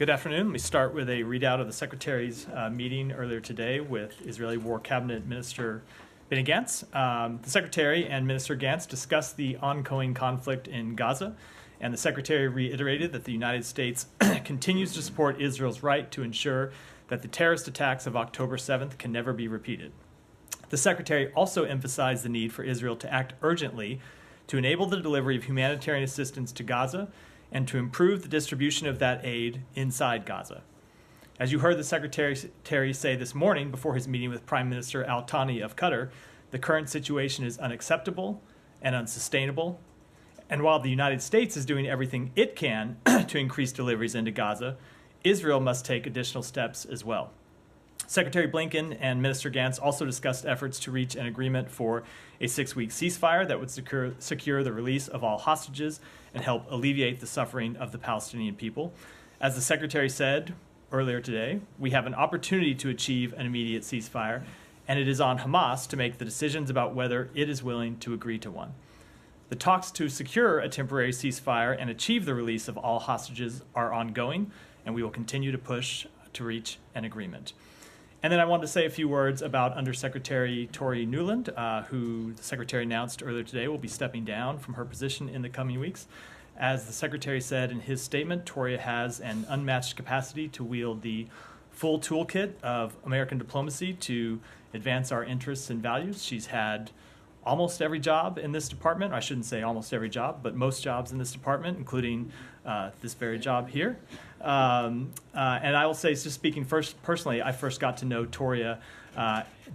Good afternoon. Let me start with a readout of the Secretary's meeting earlier today with Israeli War Cabinet Minister Benny Gantz. The Secretary and Minister Gantz discussed the ongoing conflict in Gaza, and the Secretary reiterated that the United States continues to support Israel's right to ensure that the terrorist attacks of October 7th can never be repeated. The Secretary also emphasized the need for Israel to act urgently to enable the delivery of humanitarian assistance to Gaza and to improve the distribution of that aid inside Gaza. As you heard the Secretary say this morning before his meeting with Prime Minister Al Thani of Qatar, the current situation is unacceptable and unsustainable. And while the United States is doing everything it can to increase deliveries into Gaza, Israel must take additional steps as well. Secretary Blinken and Minister Gantz also discussed efforts to reach an agreement for a 6-week ceasefire that would secure the release of all hostages and help alleviate the suffering of the Palestinian people. As the Secretary said earlier today, we have an opportunity to achieve an immediate ceasefire, and it is on Hamas to make the decisions about whether it is willing to agree to one. The talks to secure a temporary ceasefire and achieve the release of all hostages are ongoing, and we will continue to push to reach an agreement. And then I wanted to say a few words about Undersecretary Tori Newland, who the Secretary announced earlier today will be stepping down from her position in the coming weeks. As the Secretary said in his statement, Tori has an unmatched capacity to wield the full toolkit of American diplomacy to advance our interests and values. She's had almost every job in this department. I shouldn't say almost every job, but most jobs in this department, including this very job here. And I will say, just speaking personally, I first got to know Toria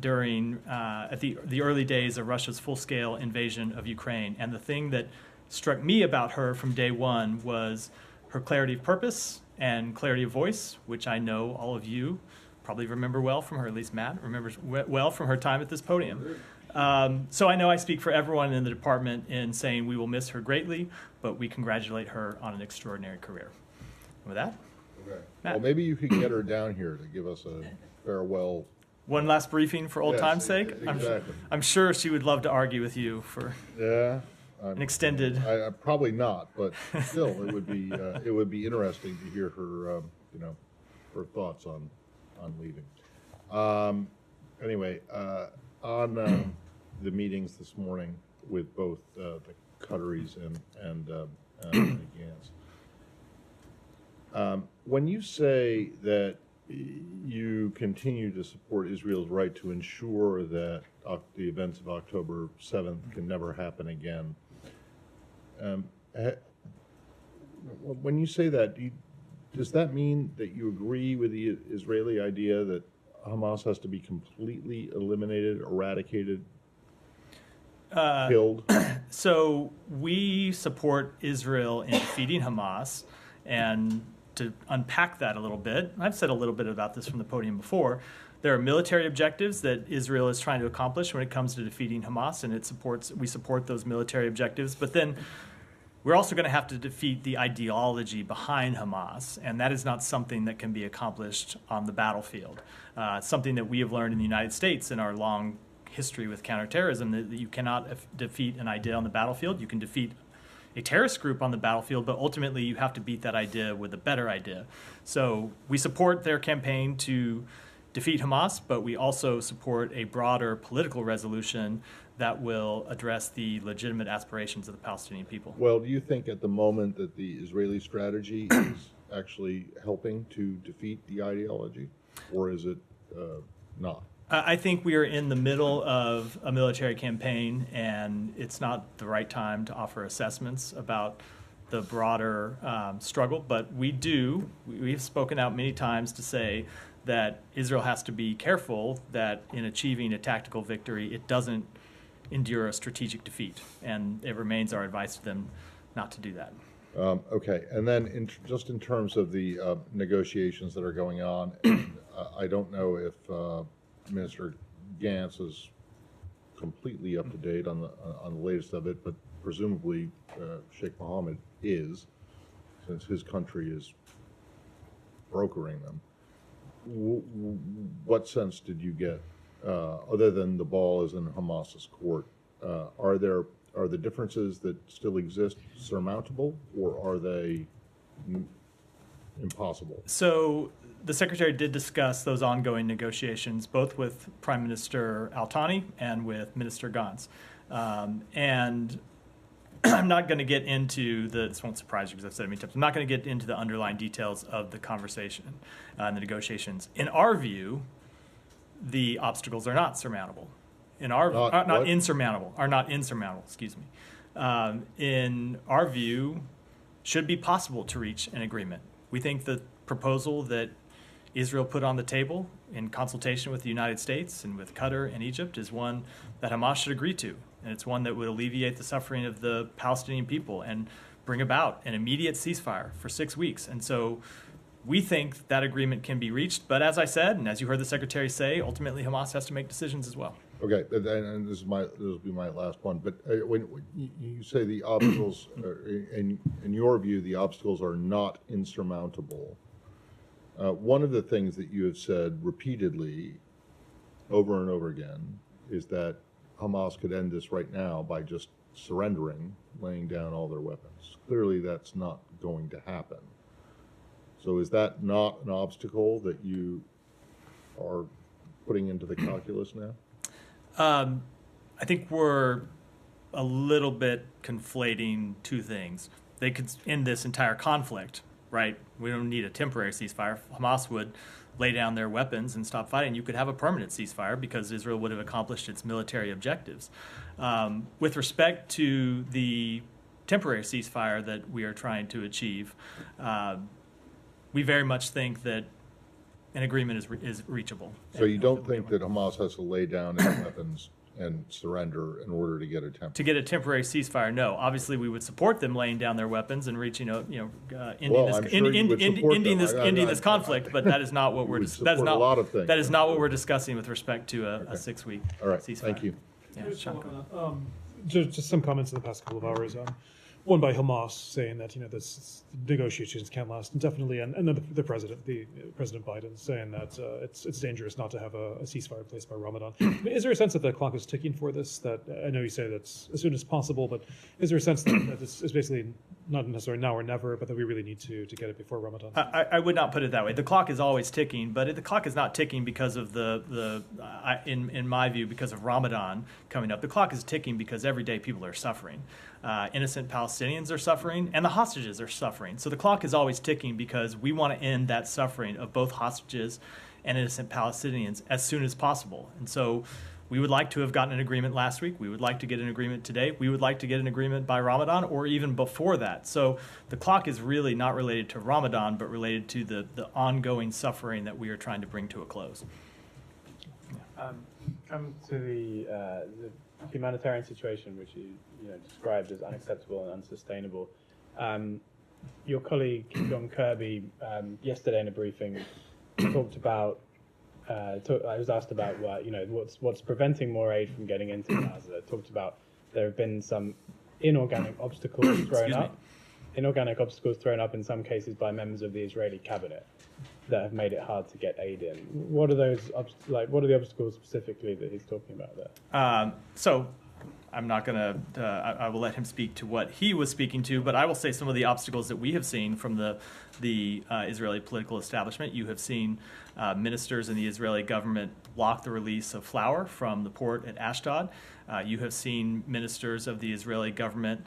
during at the early days of Russia's full-scale invasion of Ukraine. And the thing that struck me about her from day one was her clarity of purpose and clarity of voice, which I know all of you probably remember well from her, at least Matt remembers well from her time at this podium. So I know I speak for everyone in the department in saying we will miss her greatly, but we congratulate her on an extraordinary career. And with that, okay. Matt. Well, maybe you could get her down here to give us a farewell. One last briefing for old time's sake. Exactly. I'm sure she would love to argue with you for an extended. Probably not, but still, it would be interesting to hear her, her thoughts on leaving. Anyway. On the meetings this morning with both the Qataris and Gantz, when you say that you continue to support Israel's right to ensure that the events of October 7th can never happen again, when you say that, does that mean that you agree with the Israeli idea that Hamas has to be completely eliminated, eradicated, killed? So we support Israel in defeating Hamas, and to unpack that a little bit, I've said a little bit about this from the podium before. There are military objectives that Israel is trying to accomplish when it comes to defeating Hamas, and we support those military objectives. But then we're also going to have to defeat the ideology behind Hamas, and that is not something that can be accomplished on the battlefield. Something that we have learned in the United States in our long history with counterterrorism, that you cannot defeat an idea on the battlefield. You can defeat a terrorist group on the battlefield, but ultimately you have to beat that idea with a better idea. So we support their campaign to defeat Hamas, but we also support a broader political resolution that will address the legitimate aspirations of the Palestinian people. Well, do you think at the moment that the Israeli strategy is actually helping to defeat the ideology, or is it not? I think we are in the middle of a military campaign, and it's not the right time to offer assessments about the broader struggle. But we've spoken out many times to say that Israel has to be careful that in achieving a tactical victory, it doesn't endure a strategic defeat. And it remains our advice to them not to do that. Okay, and then just in terms of the negotiations that are going on, I don't know if Minister Gantz is completely up to date on the latest of it, but presumably Sheikh Mohammed is, since his country is brokering them. What sense did you get, other than the ball is in Hamas's court? Are the differences that still exist surmountable, or are they impossible? So the secretary did discuss those ongoing negotiations, both with Prime Minister Al-Thani and with Minister Gantz. And I'm not going to get into this won't surprise you because I've said it many times. I'm not going to get into the underlying details of the conversation and the negotiations. In our view, the obstacles are not surmountable. Not insurmountable. Excuse me. In our view, should be possible to reach an agreement. We think the proposal that Israel put on the table in consultation with the United States and with Qatar and Egypt is one that Hamas should agree to. And it's one that would alleviate the suffering of the Palestinian people and bring about an immediate ceasefire for 6 weeks. And so we think that agreement can be reached. But as I said, and as you heard the secretary say, ultimately Hamas has to make decisions as well. Okay, and this will be my last one. But when you say the obstacles, in your view, the obstacles are not insurmountable. One of the things that you have said repeatedly, over and over again, is that Hamas could end this right now by just surrendering, laying down all their weapons. Clearly, that's not going to happen. So is that not an obstacle that you are putting into the calculus now? I think we're a little bit conflating two things. They could end this entire conflict, right? We don't need a temporary ceasefire. Hamas would lay down their weapons and stop fighting. You could have a permanent ceasefire because Israel would have accomplished its military objectives. With respect to the temporary ceasefire that we are trying to achieve, we very much think that an agreement is reachable. So you don't think that Hamas has to lay down its weapons and surrender in order to get a temporary? To get a temporary ceasefire, no. Obviously, we would support them laying down their weapons and reaching ending this conflict. But that is not what we're that is not what we're discussing with respect to a 6-week ceasefire. Thank you. Yeah, just some comments in the past couple of hours. One by Hamas saying that this negotiations can't last indefinitely, and then the President Biden saying that it's dangerous not to have a ceasefire in place by Ramadan. Is there a sense that the clock is ticking for this? That I know you say that's as soon as possible, but is there a sense that this is basically not necessarily now or never, but that we really need to get it before Ramadan? I would not put it that way. The clock is always ticking, but the clock is not ticking because of in my view, because of Ramadan coming up. The clock is ticking because every day people are suffering. Innocent Palestinians are suffering, and the hostages are suffering. So the clock is always ticking because we want to end that suffering of both hostages and innocent Palestinians as soon as possible. And so we would like to have gotten an agreement last week. We would like to get an agreement today. We would like to get an agreement by Ramadan or even before that. So the clock is really not related to Ramadan, but related to the ongoing suffering that we are trying to bring to a close. Come to the humanitarian situation, which you described as unacceptable and unsustainable. Your colleague John Kirby yesterday in a briefing talked about. I was asked about what's preventing more aid from getting into Gaza. Talked about there have been some inorganic obstacles thrown up. Inorganic obstacles thrown up in some cases by members of the Israeli cabinet that have made it hard to get aid in. What are those what are the obstacles specifically that he's talking about there? So I'm not going to, I will let him speak to what he was speaking to, but I will say some of the obstacles that we have seen from the Israeli political establishment. You have seen ministers in the Israeli government block the release of flour from the port at Ashdod. You have seen ministers of the Israeli government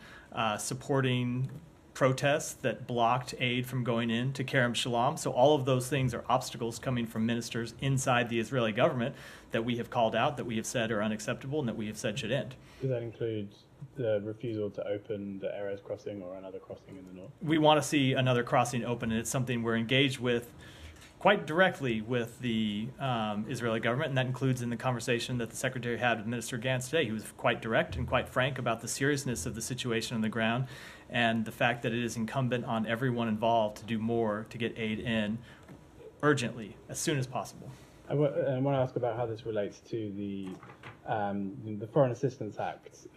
supporting protests that blocked aid from going in to Kerem Shalom. So all of those things are obstacles coming from ministers inside the Israeli government that we have called out, that we have said are unacceptable, and that we have said should end. Does that include the refusal to open the Erez crossing or another crossing in the north? We want to see another crossing open, and it's something we're engaged with quite directly with the Israeli government, and that includes in the conversation that the Secretary had with Minister Gantz today. He was quite direct and quite frank about the seriousness of the situation on the ground and the fact that it is incumbent on everyone involved to do more to get aid in urgently, as soon as possible. I want to ask about how this relates to the Foreign Assistance Act,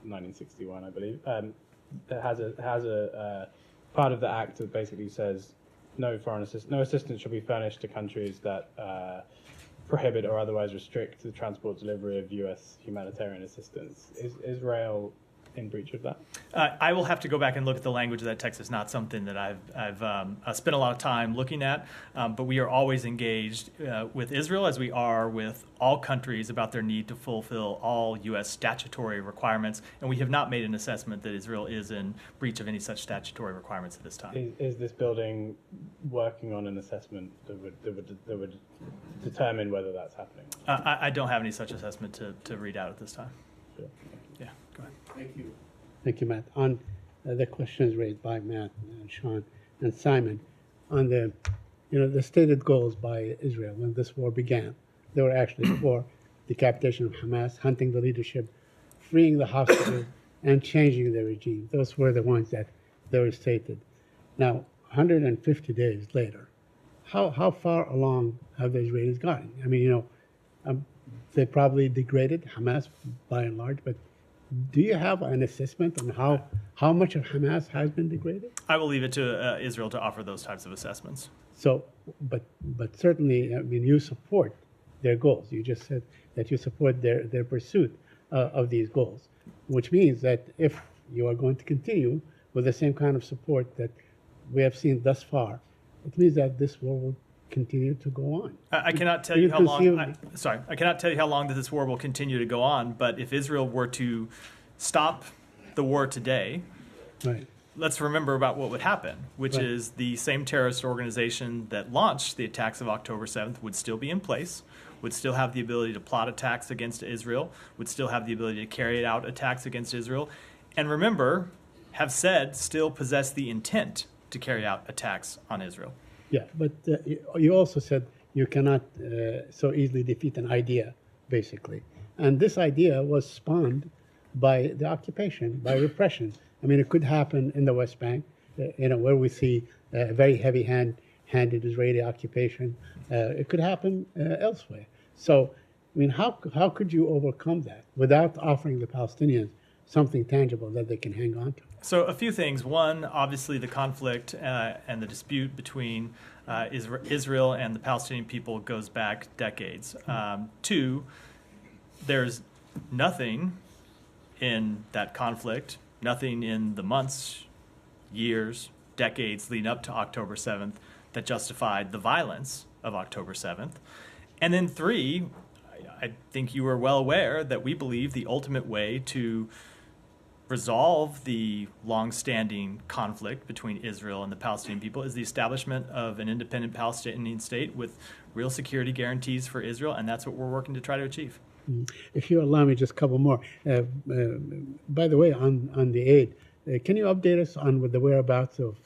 1961, I believe. That has a part of the act that basically says no assistance shall be furnished to countries that prohibit or otherwise restrict the transport delivery of U.S. humanitarian assistance. Is Israel in breach of that? I will have to go back and look at the language of that text. It's not something that I've spent a lot of time looking at, but we are always engaged with Israel, as we are with all countries, about their need to fulfill all U.S. statutory requirements, and we have not made an assessment that Israel is in breach of any such statutory requirements at this time. Is this building working on an assessment that would determine whether that's happening? I don't have any such assessment to read out at this time. Sure. Yeah, go ahead. Thank you, Matt. On the questions raised by Matt and Sean and Simon, on the stated goals by Israel when this war began, they were actually for decapitation of Hamas, hunting the leadership, freeing the hostages, and changing the regime. Those were the ones that they were stated. Now, 150 days later, how far along have the Israelis gotten? I mean, they probably degraded Hamas by and large, but do you have an assessment on how much of Hamas has been degraded? I will leave it to Israel to offer those types of assessments. So, but certainly, I mean, you support their goals. You just said that you support their pursuit of these goals, which means that if you are going to continue with the same kind of support that we have seen thus far, it means that this war will continue to go on. I cannot tell Do you you how long. conceive- I cannot tell you how long that this war will continue to go on. But if Israel were to stop the war today, Right. let's remember about what would happen, which Right. is the same terrorist organization that launched the attacks of October 7th would still be in place, would still have the ability to plot attacks against Israel, would still have the ability to carry out attacks against Israel, and remember, have said still possess the intent to carry out attacks on Israel. Yeah, but you also said you cannot so easily defeat an idea, basically. And this idea was spawned by the occupation, by repression. I mean, it could happen in the West Bank, where we see a very heavy-handed Israeli occupation. It could happen elsewhere. So, I mean, how could you overcome that without offering the Palestinians something tangible that they can hang on to? So a few things. One, obviously the conflict and the dispute between Israel and the Palestinian people goes back decades. Two, there's nothing in that conflict, nothing in the months, years, decades leading up to October 7th that justified the violence of October 7th. And then three, I think you are well aware that we believe the ultimate way to resolve the long-standing conflict between Israel and the Palestinian people is the establishment of an independent Palestinian state with real security guarantees for Israel, and that's what we're working to try to achieve. If you allow me just a couple more. By the way, on the aid, can you update us on the whereabouts of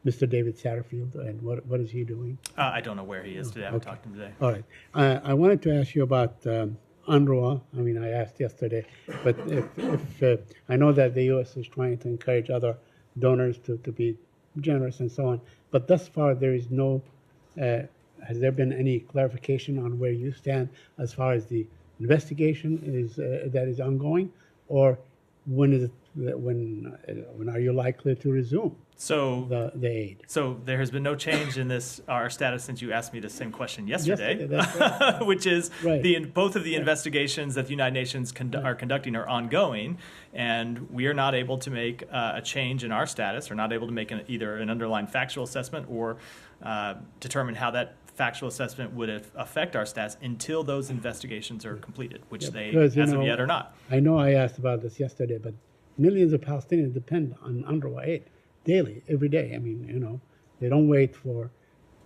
Mr. David Satterfield and what is he doing? I don't know where he is today. I haven't talked to him today. All right. I wanted to ask you about UNRWA. I mean, I asked yesterday, but if I know that the U.S. is trying to encourage other donors to be generous and so on, but thus far there is no, has there been any clarification on where you stand as far as the investigation that is ongoing, or when are you likely to resume So the aid? So there has been no change in our status since you asked me the same question yesterday, That's right. which is Right. both of the investigations that the United Nations are conducting are ongoing, and we are not able to make a change in our status, or not able to make either an underlying factual assessment or determine how that factual assessment would affect our status until those investigations are completed, which they, because, as of yet, are not. I know I asked about this yesterday, but millions of Palestinians depend on UNRWA aid daily, every day. I mean, they don't wait for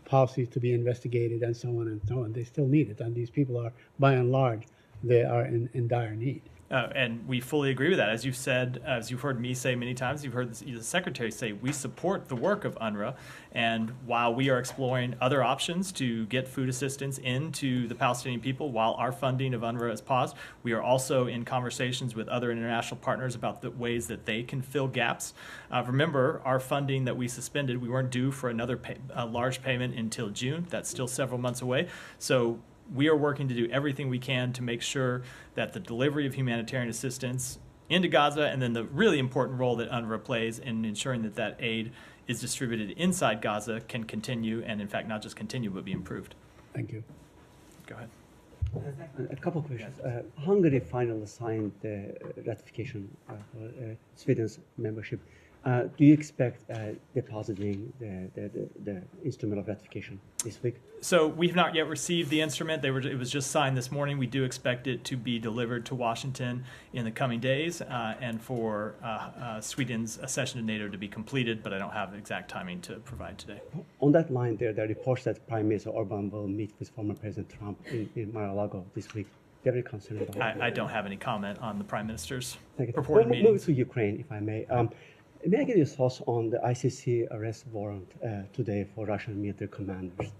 policies to be investigated and so on and so on. They still need it, and these people are, by and large, they are in dire need. And we fully agree with that. As you've said, as you've heard me say many times, you've heard the Secretary say, we support the work of UNRWA. And while we are exploring other options to get food assistance into the Palestinian people while our funding of UNRWA is paused, we are also in conversations with other international partners about the ways that they can fill gaps. Remember, our funding that we suspended, we weren't due for another large payment until June. That's still several months away. So we are working to do everything we can to make sure that the delivery of humanitarian assistance into Gaza, and then the really important role that UNRWA plays in ensuring that that aid is distributed inside Gaza, can continue, and in fact not just continue but be improved. Thank you. Go ahead. A couple of questions. Hungary finally signed the ratification for Sweden's membership. Do you expect depositing the instrument of ratification this week? So we have not yet received the instrument. It was just signed this morning. We do expect it to be delivered to Washington in the coming days, and for Sweden's accession to NATO to be completed. But I don't have exact timing to provide today. On that line, there are reports that Prime Minister Orban will meet with former President Trump in Mar-a-Lago this week. Do you have any concern about that? I don't have any comment on the Prime Minister's Thank you. reported Moving meetings. to Ukraine, if I may. May I get your thoughts on the ICC arrest warrant today for Russian military commanders?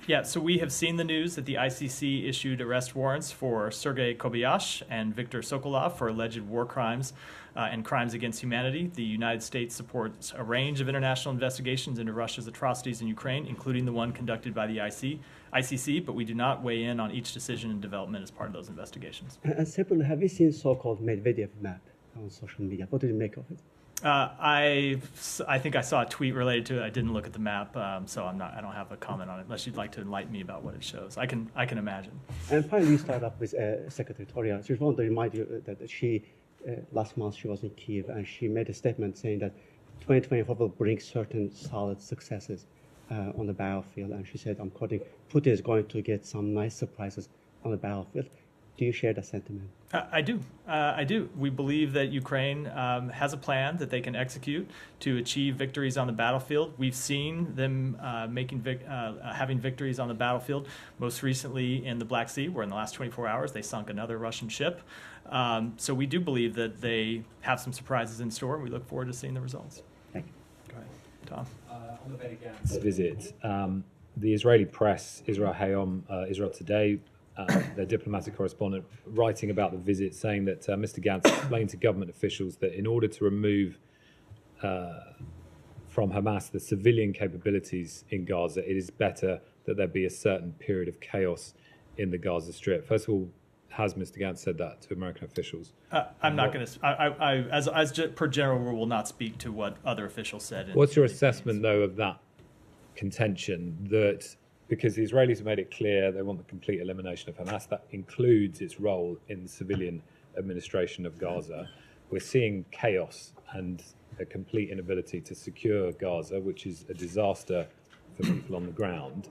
Yeah, so we have seen the news that the ICC issued arrest warrants for Sergei Kobyach and Viktor Sokolov for alleged war crimes and crimes against humanity. The United States supports a range of international investigations into Russia's atrocities in Ukraine, including the one conducted by the ICC, but we do not weigh in on each decision and development as part of those investigations. And separately, have you seen so-called Medvedev map on social media? What did you make of it? I think I saw a tweet related to it. I didn't look at the map, so I don't have a comment on it unless you'd like to enlighten me about what it shows. I can imagine. And finally, you start off with Secretary Toria. Just want to remind you that she, last month, she was in Kyiv, and she made a statement saying that 2024 will bring certain solid successes on the battlefield. And she said, I'm quoting, Putin is going to get some nice surprises on the battlefield. Do you share that sentiment? I do. I do. We believe that Ukraine has a plan that they can execute to achieve victories on the battlefield. We've seen them having victories on the battlefield, most recently in the Black Sea, where in the last 24 hours they sunk another Russian ship. So we do believe that they have some surprises in store, and we look forward to seeing the results. Thank you. Go ahead, Tom. On the Benny Gantz visit, the Israeli press, Israel Hayom, Israel Today, their diplomatic correspondent, writing about the visit, saying that Mr. Gantz explained to government officials that in order to remove from Hamas the civilian capabilities in Gaza, it is better that there be a certain period of chaos in the Gaza Strip. First of all, has Mr. Gantz said that to American officials? I'm not going to, as per general rule, will not speak to what other officials said. What's your assessment, though, of that contention that, because the Israelis have made it clear they want the complete elimination of Hamas, that includes its role in the civilian administration of Gaza. We're seeing chaos and a complete inability to secure Gaza, which is a disaster for people on the ground.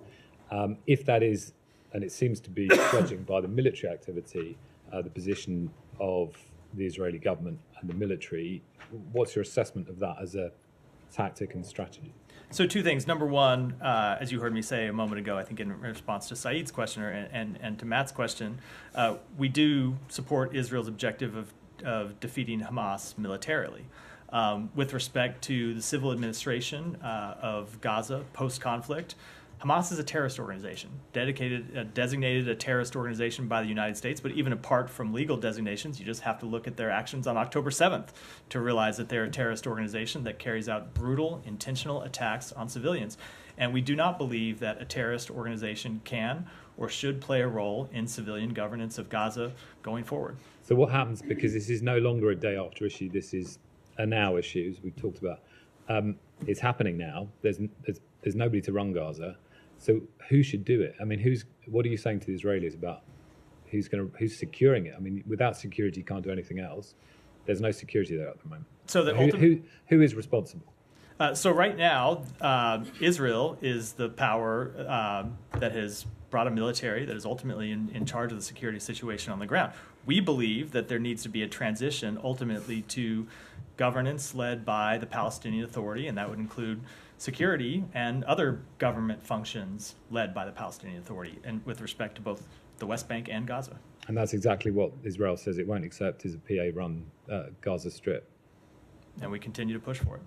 If that is, and it seems to be, judging by the military activity, the position of the Israeli government and the military, what's your assessment of that as a tactic and strategy? So two things. Number one, as you heard me say a moment ago, I think in response to Saeed's question and to Matt's question, we do support Israel's objective of defeating Hamas militarily. With respect to the civil administration of Gaza post-conflict, Hamas is a terrorist organization, designated a terrorist organization by the United States, but even apart from legal designations, you just have to look at their actions on October 7th to realize that they're a terrorist organization that carries out brutal, intentional attacks on civilians. And we do not believe that a terrorist organization can or should play a role in civilian governance of Gaza going forward. So what happens, because this is no longer a day after issue, this is a now issue, as we've talked about. It's happening now. There's nobody to run Gaza. So who should do it? I mean, what are you saying to the Israelis about who's securing it? I mean, without security, you can't do anything else. There's no security there at the moment. So who is responsible? So right now, Israel is the power that has brought a military that is ultimately in charge of the security situation on the ground. We believe that there needs to be a transition ultimately to governance led by the Palestinian Authority, and that would include security and other government functions led by the Palestinian Authority, and with respect to both the West Bank and Gaza. And that's exactly what Israel says it won't accept, is a PA-run Gaza Strip. And we continue to push for it.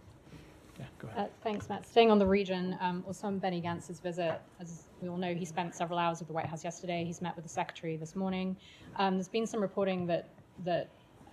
Yeah, go ahead. Thanks, Matt. Staying on the region, on Benny Gantz's visit, as we all know, he spent several hours at the White House yesterday. He's met with the secretary this morning. There's been some reporting that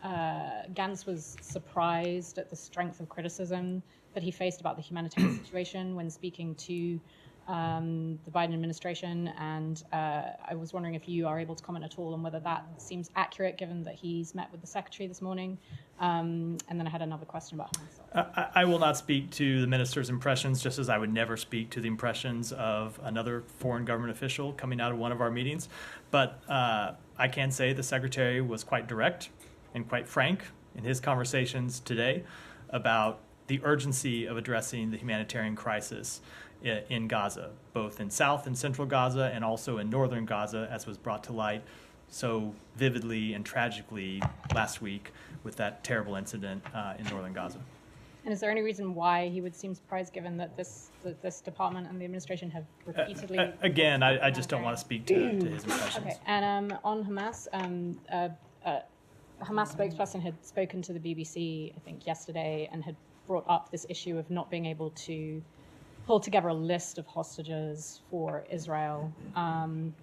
Gantz was surprised at the strength of criticism that he faced about the humanitarian situation when speaking to the Biden administration, and I was wondering if you are able to comment at all on whether that seems accurate, given that he's met with the secretary this morning. And then I had another question about Hamas. I will not speak to the minister's impressions, just as I would never speak to the impressions of another foreign government official coming out of one of our meetings. But I can say the secretary was quite direct and quite frank in his conversations today about the urgency of addressing the humanitarian crisis in Gaza, both in South and Central Gaza and also in Northern Gaza, as was brought to light so vividly and tragically last week with that terrible incident in Northern Gaza. And is there any reason why he would seem surprised, given that this department and the administration have repeatedly... Again, I just don't want to speak to his impressions. Okay, and on Hamas, Hamas spokesperson had spoken to the BBC, I think, yesterday, and had brought up this issue of not being able to pull together a list of hostages for Israel. And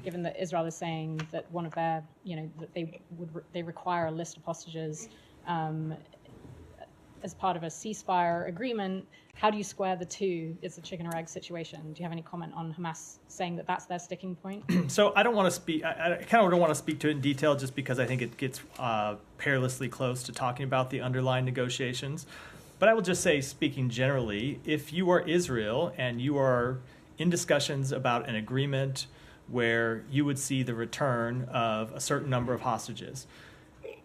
given that Israel is saying that one of their, that they require a list of hostages as part of a ceasefire agreement, how do you square the two? It's a chicken or egg situation. Do you have any comment on Hamas saying that that's their sticking point? So I don't want to speak. I kind of don't want to speak to it in detail, just because I think it gets perilously close to talking about the underlying negotiations. But I will just say, speaking generally, if you are Israel and you are in discussions about an agreement where you would see the return of a certain number of hostages,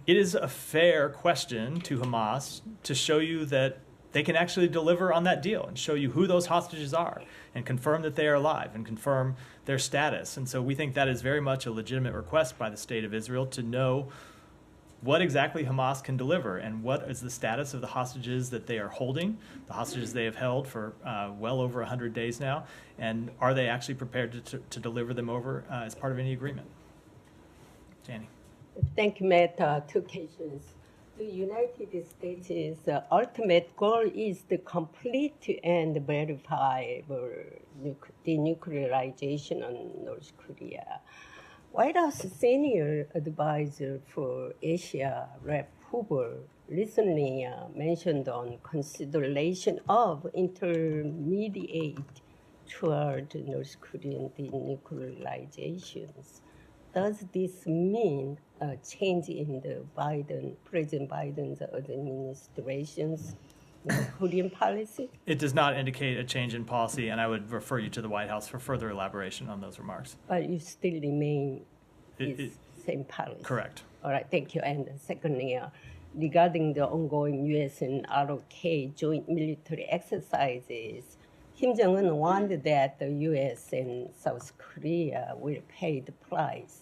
it is a fair question to Hamas to show you that they can actually deliver on that deal and show you who those hostages are and confirm that they are alive and confirm their status. And so we think that is very much a legitimate request by the state of Israel to know what exactly Hamas can deliver and what is the status of the hostages that they are holding, the hostages they have held for well over 100 days now, and are they actually prepared to deliver them over as part of any agreement? Danny. Thank you, Matt. Two questions. The United States' ultimate goal is the complete and verifiable denuclearization of North Korea. White House Senior Advisor for Asia, Rep. Hoover, recently mentioned on consideration of intermediate toward North Korean denuclearizations. Does this mean a change in the President Biden's administration's North Korean policy? It does not indicate a change in policy, and I would refer you to the White House for further elaboration on those remarks. But you still remain same policy? Correct. All right, thank you. And secondly, regarding the ongoing U.S. and ROK joint military exercises, Kim Jong-un warned that the U.S. and South Korea will pay the price.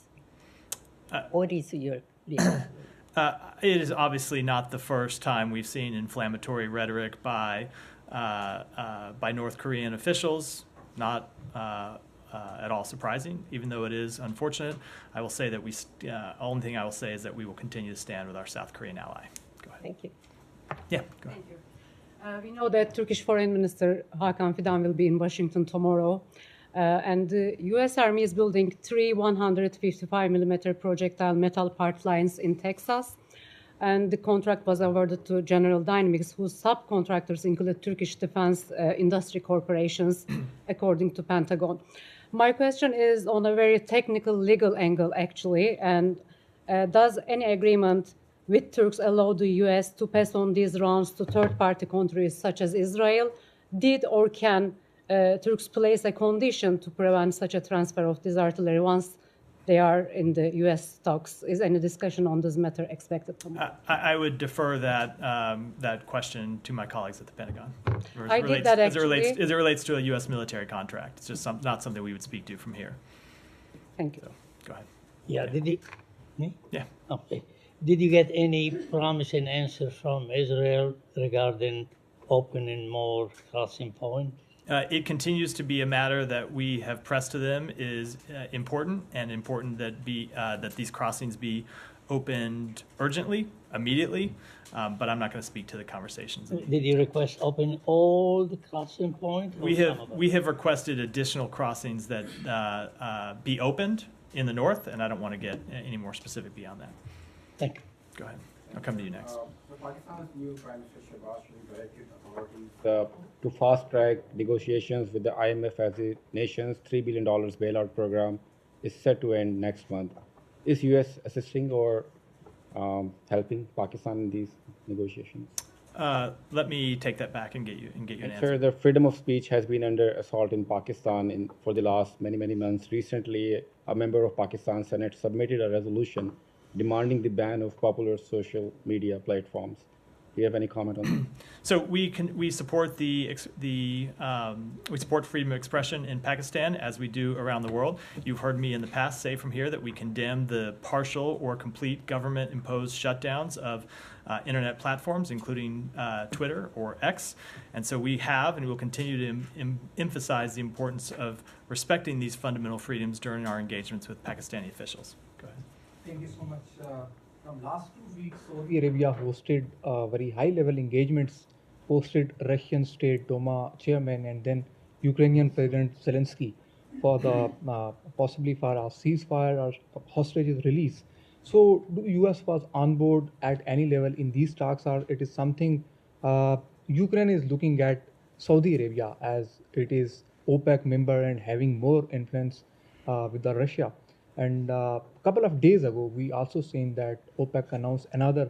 What is your reaction? It is obviously not the first time we've seen inflammatory rhetoric by North Korean officials, not at all surprising, even though it is unfortunate. I will say that only thing I will say is that we will continue to stand with our South Korean ally. Go ahead. Thank you. Yeah, go ahead. Thank you. We know that Turkish Foreign Minister Hakan Fidan will be in Washington tomorrow. And the U.S. Army is building 3 155mm projectile metal part lines in Texas. And the contract was awarded to General Dynamics, whose subcontractors include Turkish defense industry corporations, according to Pentagon. My question is on a very technical legal angle, actually. And does any agreement with Turks allow the U.S. to pass on these rounds to third-party countries such as Israel? Did or can Turks place a condition to prevent such a transfer of this artillery once they are in the U.S. talks? Is any discussion on this matter expected tomorrow? I would defer that question to my colleagues at the Pentagon. I did that actually. As it relates to a U.S. military contract. It's just not something we would speak to from here. Thank you. So, go ahead. Yeah, did you? Me? Yeah. Okay. Did you get any promising answer from Israel regarding opening more crossing points? It continues to be a matter that we have pressed to them is important, and important that these crossings be opened urgently, immediately. But I'm not going to speak to the conversations. Did you request open all the crossing points? We have requested additional crossings that be opened in the north, and I don't want to get any more specific beyond that. Thank you. Go ahead. I'll come to you next. Pakistan's new Prime Minister Shehbaz Sharif directed authorities to fast-track negotiations with the IMF as the nation's $3 billion bailout program is set to end next month. Is U.S. assisting or helping Pakistan in these negotiations? Let me take that back and get you an And answer. sir, the freedom of speech has been under assault in Pakistan for the last many months. Recently, a member of Pakistan Senate submitted a resolution demanding the ban of popular social media platforms. Do you have any comment on that? So we support we support freedom of expression in Pakistan as we do around the world. You've heard me in the past say from here that we condemn the partial or complete government-imposed shutdowns of internet platforms, including Twitter or X. And so we have and will continue to emphasize the importance of respecting these fundamental freedoms during our engagements with Pakistani officials. Go ahead. Thank you so much. From last 2 weeks, Saudi Arabia hosted very high-level engagements, hosted Russian State Duma chairman and then Ukrainian President Zelensky for the possibly for a ceasefire or hostages release. So, the U.S. was on board at any level in these talks, or it is something Ukraine is looking at Saudi Arabia as it is OPEC member and having more influence with the Russia. And a couple of days ago, we also seen that OPEC announced another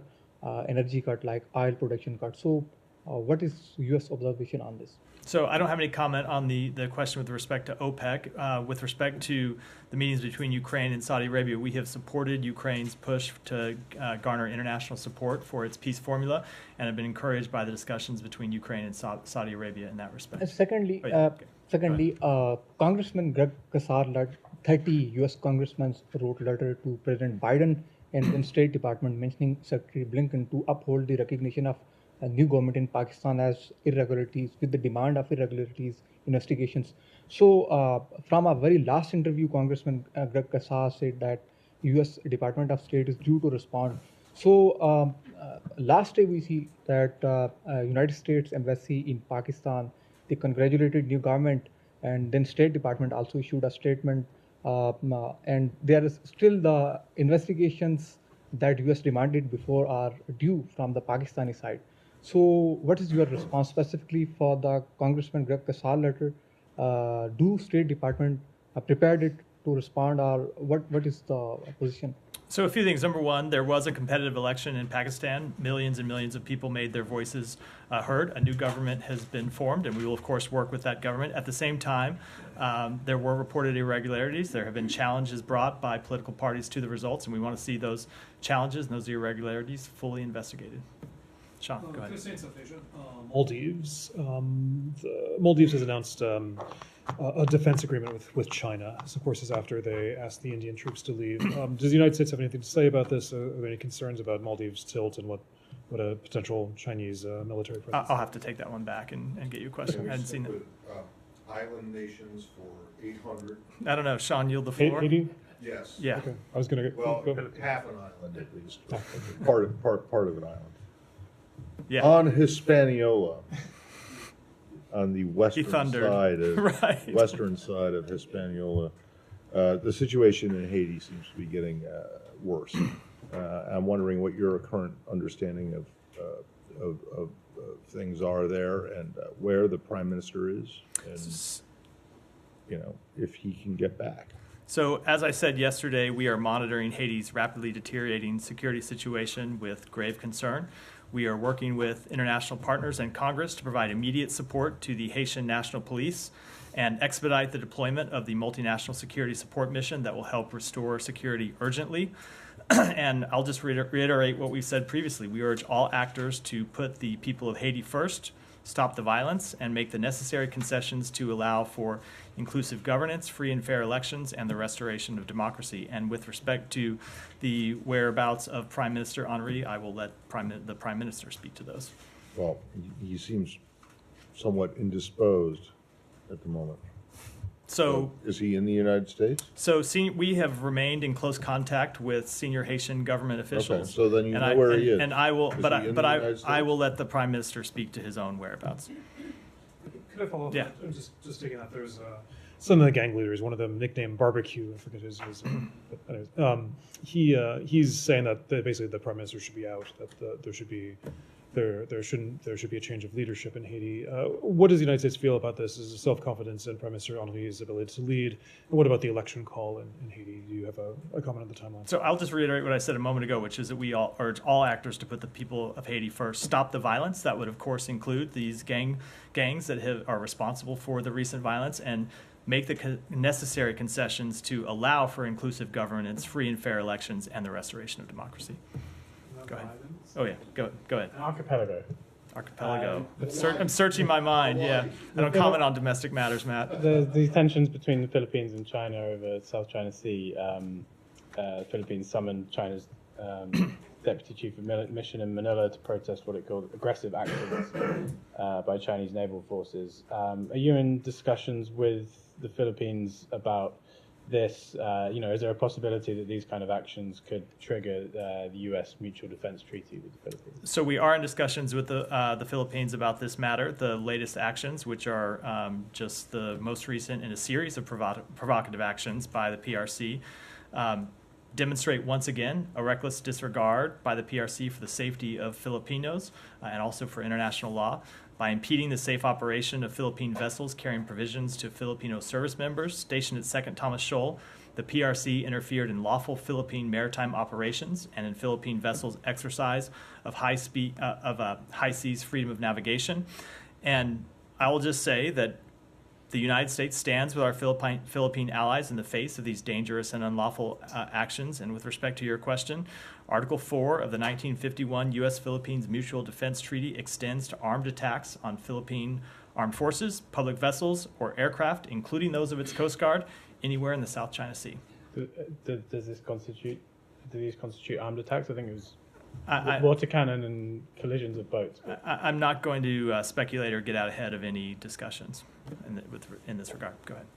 energy cut, like oil production cut. So, what is U.S. observation on this? So I don't have any comment on the question with respect to OPEC. With respect to the meetings between Ukraine and Saudi Arabia, we have supported Ukraine's push to garner international support for its peace formula and have been encouraged by the discussions between Ukraine and Saudi Arabia in that respect. Secondly, Congressman Greg Casar led 30 U.S. congressmen wrote a letter to President Biden and then State Department mentioning Secretary Blinken to uphold the recognition of a new government in Pakistan as irregularities with the demand of irregularities investigations. So from a very last interview, Congressman Greg Casar said that U.S. Department of State is due to respond. So last day we see that United States Embassy in Pakistan, they congratulated new government, and then State Department also issued a statement, and there is still the investigations that U.S. demanded before are due from the Pakistani side. So what is your response specifically for the Congressman Greg Casar letter? Do State Department prepared it to respond, or what is the position? So a few things. Number one, there was a competitive election in Pakistan. Millions and millions of people made their voices heard. A new government has been formed, and we will, of course, work with that government. At the same time, there were reported irregularities. There have been challenges brought by political parties to the results, and we want to see those challenges and those irregularities fully investigated. Sean, go ahead. Maldives. Maldives has announced a defense agreement with China. This, of course, is after they asked the Indian troops to leave. Does the United States have anything to say about this? Are there any concerns about Maldives' tilt and what a potential Chinese military presence? I'll have to take that one back and get you a question. I hadn't seen it. Island nations for 800. I don't know. Sean, yield the floor. Haiti? Yes. Yeah. Okay. I was going to Well, go. half an island at least. part of an island. Yeah. On Hispaniola, on the western thundered. side of Right. western side of Hispaniola, the situation in Haiti seems to be getting worse. I'm wondering what your current understanding of things are there, and where the prime minister is, and if he can get back. So, as I said yesterday, we are monitoring Haiti's rapidly deteriorating security situation with grave concern. We are working with international partners and Congress to provide immediate support to the Haitian National Police and expedite the deployment of the multinational security support mission that will help restore security urgently. And I'll just reiterate what we've said previously. We urge all actors to put the people of Haiti first, stop the violence, and make the necessary concessions to allow for inclusive governance, free and fair elections, and the restoration of democracy. And with respect to the whereabouts of Prime Minister Henry, I will let the Prime Minister speak to those. Well, he seems somewhat indisposed at the moment. So is he in the United States? So we have remained in close contact with senior Haitian government officials. Okay, so then you know where he is. And I will, Is he but in the United States? I will let the Prime Minister speak to his own whereabouts. Could I follow up? Yeah. I'm just taking that. There's some of the gang leaders, one of them nicknamed Barbecue, I forget his but anyways, he's saying that basically the prime minister should be out, that there should be a change of leadership in Haiti. What does the United States feel about this? Is it self-confidence in Prime Minister Henry's ability to lead? And what about the election call in Haiti? Do you have a comment on the timeline? So I'll just reiterate what I said a moment ago, which is that we all urge all actors to put the people of Haiti first. Stop the violence. That would, of course, include these gangs that are responsible for the recent violence, and make the necessary concessions to allow for inclusive governance, free and fair elections, and the restoration of democracy. Go ahead. Oh yeah, go ahead. Archipelago. I'm searching my mind. Yeah, I don't comment on domestic matters, Matt. The tensions between the Philippines and China over South China Sea. Philippines summoned China's deputy chief of mission in Manila to protest what it called aggressive actions by Chinese naval forces. Are you in discussions with the Philippines about this? Is there a possibility that these kind of actions could trigger the U.S. Mutual Defense Treaty with the Philippines? So we are in discussions with the Philippines about this matter. The latest actions, which are just the most recent in a series of provocative actions by the PRC, demonstrate once again a reckless disregard by the PRC for the safety of Filipinos and also for international law. By impeding the safe operation of Philippine vessels carrying provisions to Filipino service members stationed at 2nd Thomas Shoal, the PRC interfered in lawful Philippine maritime operations and in Philippine vessels' exercise of high seas freedom of navigation. And I will just say that the United States stands with our Philippine allies in the face of these dangerous and unlawful actions. And with respect to your question, Article 4 of the 1951 U.S.-Philippines Mutual Defense Treaty extends to armed attacks on Philippine armed forces, public vessels, or aircraft, including those of its Coast Guard, anywhere in the South China Sea. Do these constitute armed attacks? I think it was water cannon and collisions of boats. I'm not going to speculate or get out ahead of any discussions in this regard. Go ahead.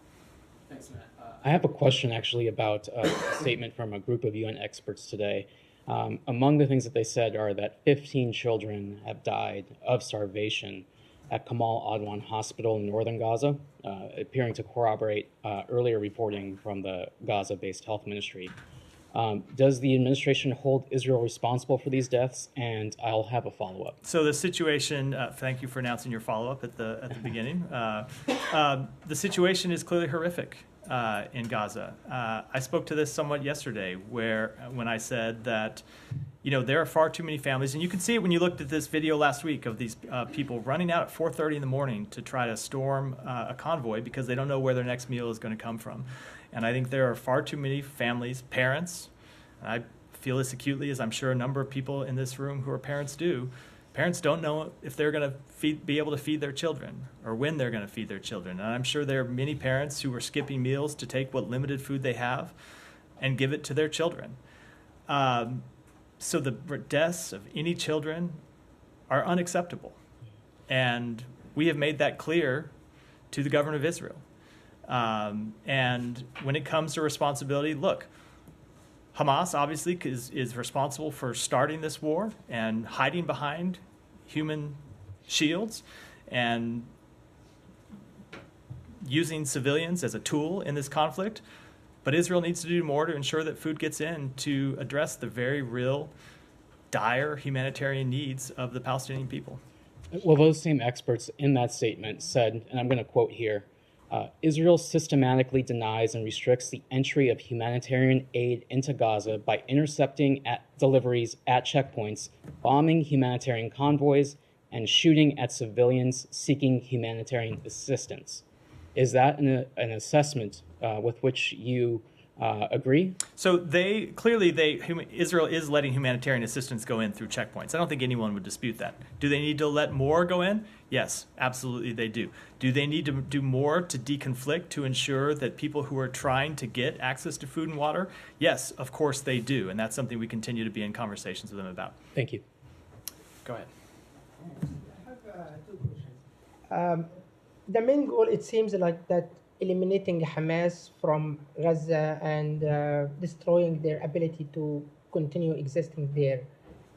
Thanks, Matt. I have a question actually about a statement from a group of UN experts today. Among the things that they said are that 15 children have died of starvation at Kamal Adwan Hospital in northern Gaza, appearing to corroborate earlier reporting from the Gaza-based health ministry. Does the administration hold Israel responsible for these deaths? And I'll have a follow-up. So the situation, thank you for announcing your follow-up at the beginning. The situation is clearly horrific in Gaza. I spoke to this somewhat yesterday when I said that there are far too many families, and you can see it when you looked at this video last week of these people running out at 4:30 in the morning to try to storm a convoy because they don't know where their next meal is going to come from. And I think there are far too many families, parents, and I feel this acutely, as I'm sure a number of people in this room who are parents do. Parents don't know if they're going to be able to feed their children or when they're going to feed their children. And I'm sure there are many parents who are skipping meals to take what limited food they have and give it to their children. So the deaths of any children are unacceptable. And we have made that clear to the government of Israel. And when it comes to responsibility, look, Hamas obviously is responsible for starting this war and hiding behind human shields and using civilians as a tool in this conflict. But Israel needs to do more to ensure that food gets in to address the very real, dire humanitarian needs of the Palestinian people. Well, those same experts in that statement said, and I'm going to quote here, Israel systematically denies and restricts the entry of humanitarian aid into Gaza by intercepting deliveries at checkpoints, bombing humanitarian convoys, and shooting at civilians seeking humanitarian assistance. Is that an assessment with which you agree? So Israel is letting humanitarian assistance go in through checkpoints. I don't think anyone would dispute that. Do they need to let more go in? Yes, absolutely they do. Do they need to do more to deconflict to ensure that people who are trying to get access to food and water? Yes, of course they do. And that's something we continue to be in conversations with them about. Thank you. Go ahead. I have two questions. The main goal, it seems like that eliminating Hamas from Gaza and destroying their ability to continue existing there.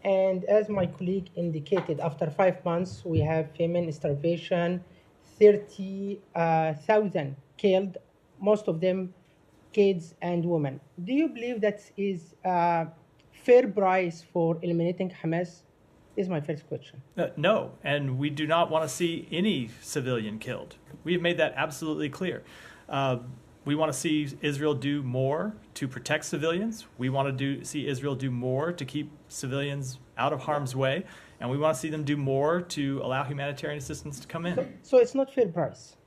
And as my colleague indicated, after 5 months, we have famine, starvation, 30,000 killed most of them kids and women. Do you believe that is a fair price for eliminating Hamas? Is my first question. No, and we do not want to see any civilian killed. We have made that absolutely clear. We want to see Israel do more to protect civilians. We want to see Israel do more to keep civilians out of harm's way. And we want to see them do more to allow humanitarian assistance to come in. So it's not fair price.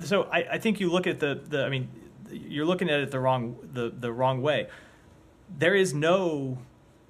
So I think you look at I mean, you're looking at it the wrong way. There is no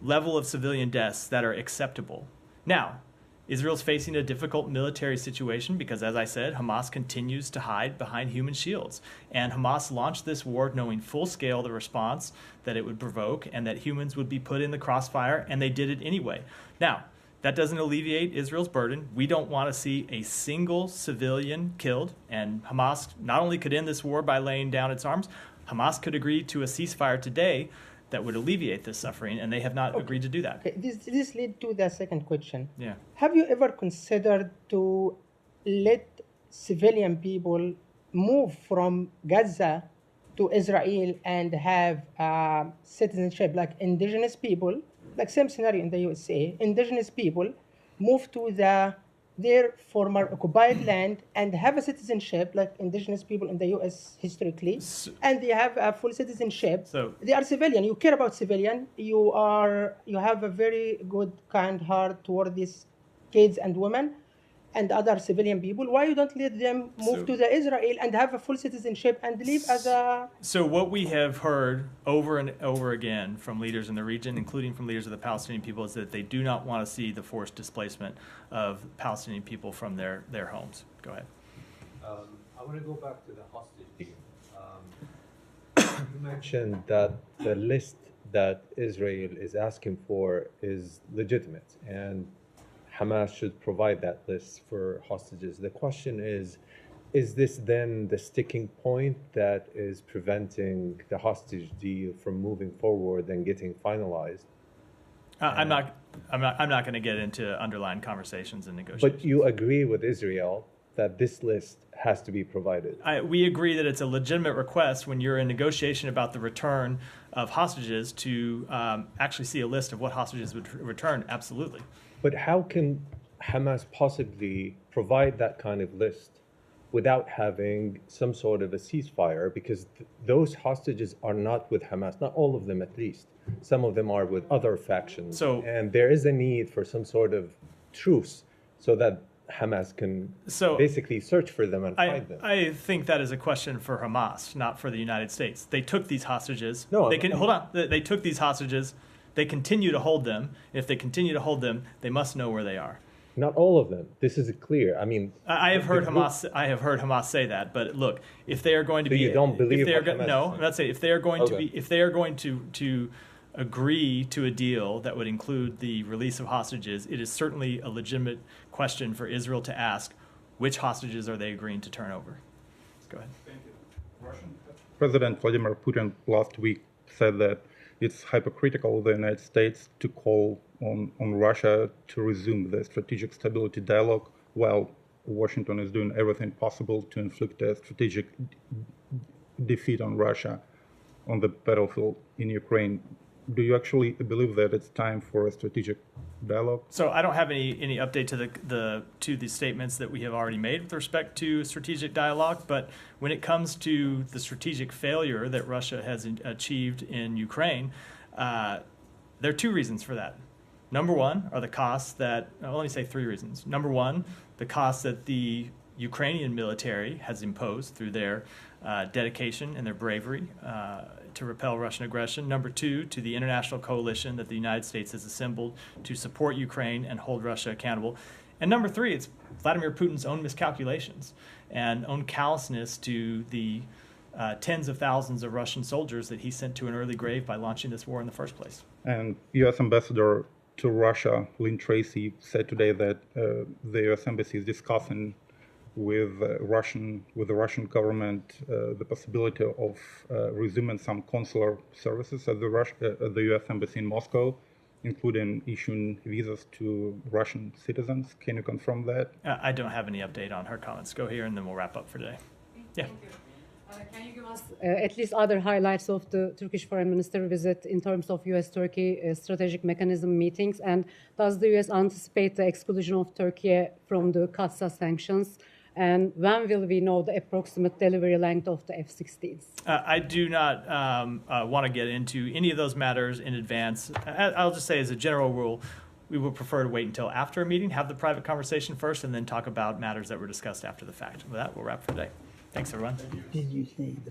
level of civilian deaths that are acceptable. Now, Israel's facing a difficult military situation because, as I said, Hamas continues to hide behind human shields. And Hamas launched this war knowing full scale the response that it would provoke and that humans would be put in the crossfire, and they did it anyway. Now, that doesn't alleviate Israel's burden. We don't want to see a single civilian killed, and Hamas not only could end this war by laying down its arms, Hamas could agree to a ceasefire today that would alleviate this suffering, and they have not agreed to do that. Okay. This leads to the second question. Yeah. Have you ever considered to let civilian people move from Gaza to Israel and have citizenship, like indigenous people, like same scenario in the USA, indigenous people move to their former occupied land and have a citizenship like indigenous people in the US historically, and they have a full citizenship. So they are civilian. You care about civilian. You have a very good, kind heart toward these kids and women and other civilian people. Why you don't let them move to the Israel and have a full citizenship and live as a... So what we have heard over and over again from leaders in the region, including from leaders of the Palestinian people, is that they do not want to see the forced displacement of Palestinian people from their homes. Go ahead. I want to go back to the hostage deal. You mentioned that the list that Israel is asking for is legitimate, and Hamas should provide that list for hostages. The question is this then the sticking point that is preventing the hostage deal from moving forward and getting finalized? I'm not going to get into underlying conversations and negotiations. But you agree with Israel that this list has to be provided. We agree that it's a legitimate request when you're in negotiation about the return of hostages to actually see a list of what hostages would return. Absolutely. But how can Hamas possibly provide that kind of list without having some sort of a ceasefire? Because those hostages are not with Hamas, not all of them at least. Some of them are with other factions. And there is a need for some sort of truce so that Hamas can basically search for them and find them. I think that is a question for Hamas, not for the United States. They took these hostages. Hold on. They took these hostages. They continue to hold them. If they continue to hold them, they must know where they are. Not all of them. This is clear. I mean, I have heard Hamas say that. But look, if they are going to be, you don't believe what Hamas no, let's say if they are going to be, if they are going to agree to a deal that would include the release of hostages, it is certainly a legitimate question for Israel to ask: which hostages are they agreeing to turn over? Go ahead. Thank you. President Vladimir Putin last week said that it's hypocritical of the United States to call on Russia to resume the strategic stability dialogue while Washington is doing everything possible to inflict a strategic defeat on Russia on the battlefield in Ukraine. Do you actually believe that it's time for a strategic dialogue? So I don't have any update to the statements that we have already made with respect to strategic dialogue. But when it comes to the strategic failure that Russia has achieved in Ukraine, there are two reasons for that. Number one are the costs that, let me say three reasons. Number one, the costs that the Ukrainian military has imposed through their dedication and their bravery to repel Russian aggression. Number two, to the international coalition that the United States has assembled to support Ukraine and hold Russia accountable. And number three, it's Vladimir Putin's own miscalculations and own callousness to the tens of thousands of Russian soldiers that he sent to an early grave by launching this war in the first place. And U.S. Ambassador to Russia, Lynn Tracy, said today that the U.S. Embassy is discussing with the Russian government the possibility of resuming some consular services at the U.S. Embassy in Moscow, including issuing visas to Russian citizens. Can you confirm that? I don't have any update on her comments. Go here, and then we'll wrap up for today. Yeah. Can you give us at least other highlights of the Turkish foreign minister visit in terms of U.S.-Turkey strategic mechanism meetings? And does the U.S. anticipate the exclusion of Turkey from the CAATSA sanctions? And when will we know the approximate delivery length of the F-16s? I do not want to get into any of those matters in advance. I'll just say as a general rule, we would prefer to wait until after a meeting, have the private conversation first, and then talk about matters that were discussed after the fact. With that, we'll wrap for today. Thanks, everyone. Did you say the